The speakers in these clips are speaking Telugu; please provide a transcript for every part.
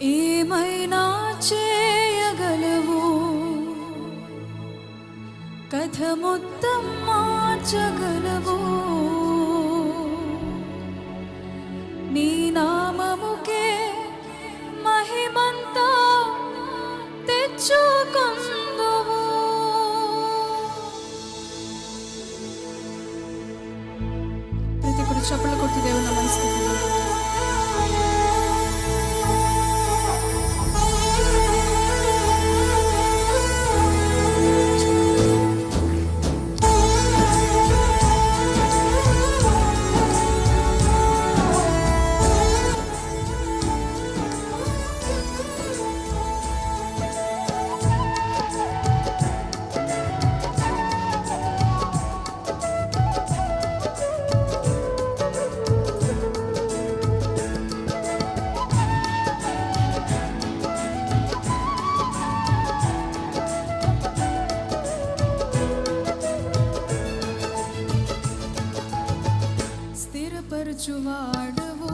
ఏమైనా చేయగలవు, కథ మొత్తం మార్చగలవు. నీ నామముకే మహిమంతా తెచ్చుకొందువు. ప్రతి ఒక్కరు చప్పట్లు కొట్టి దేవుని నమస్కరిద్దాం. స్థిరపరచువాడవు,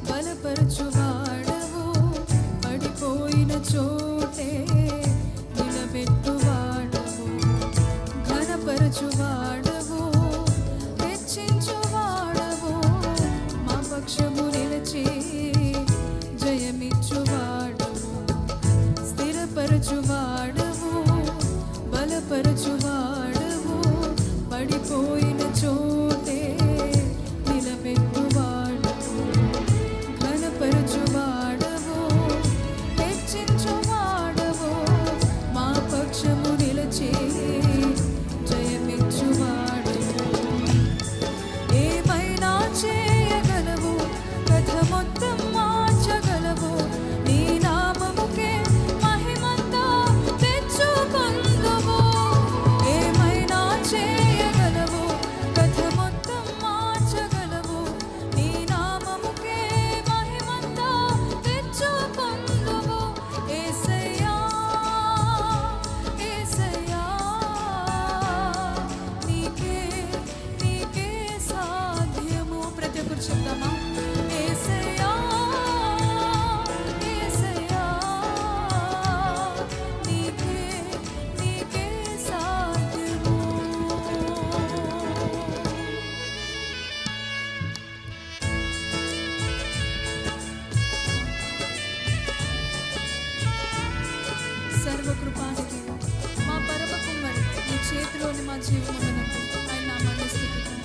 బలపరచువాడవు, పడిపోయిన చోటే నిలబెట్టువాడవు, ఘనపరచువాడవు, హెచ్చించువాడవు, మా పక్షము నిలిచి జయమిచ్చువాడవు. స్థిరపరచువాడవు, బలపరచువాడవు, పడిపోయిన చోటే సర్వకృపానికి మా పరమ కుమ్మరి నీ చేతిలోని మా జీవమునకు ఆయన నామాన్ని స్తుతిద్దాం.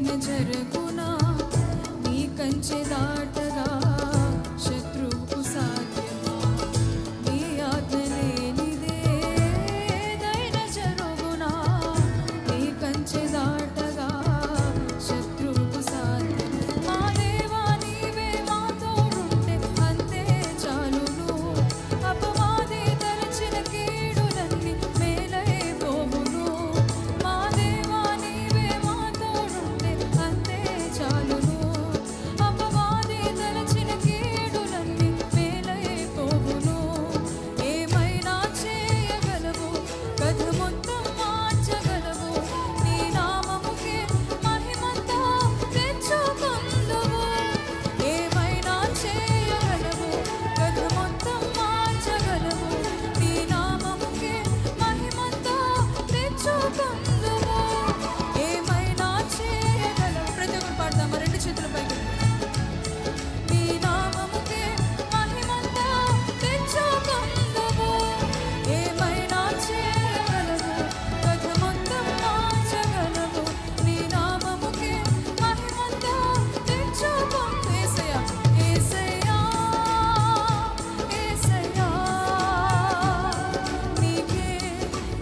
ఏమైనా జరుగునా నీ కంచె దాటగా శత్రువుకు సాధ్యమా నీ ఆజ్ఞ లేనిదే ఏదైనా జరుగునా నీ కంచె దాటగా శత్రువుకు సాధ్యమా మా దేవా నీవే మా తోడుంటే అంతే చాలును అపవాది తలచిన కీడులన్నీ మేలైపోవును మా దేవా నీవే మా తోడుంటే అంతే చాలును అపవాది తలచిన కీడులన్నీ మేలైపోవును ఏమైనా చేయగలవు కథ మొత్తం మార్చగలవు నీ నామముకే మహిమంతా తెచ్చుకొందువు ఏమైనా చేయగలవు కథ మొత్తం మార్చగలవు నీ నామముకే మహిమంతా తెచ్చుకొందువు ఏమైనా చేయగలవు ప్రతి ఒక్కరు పాడదామా రెండు చేతుల పైకి నీ నామముకే మహిమంతా తెచ్చుకొందువు ఏమైనా చేయగలవు కథ మొత్తం మార్చగలవు నీ నామముకే మహిమంతా తెచ్చుకొందు యేసయ్యా యేసయ్యా యేసయ్యా నీకే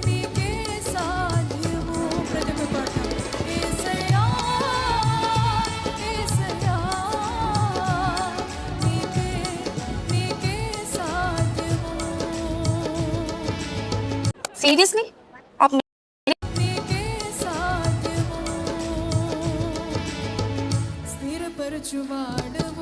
నీకే సాధ్యము ప్రతి ఒక్కరు పాడదాం యేసయ్యా యేసయ్యా నీకే నీకే సాధ్యము सीरियसली आप నీకే సాధ్యము స్థిరపరచువాడవు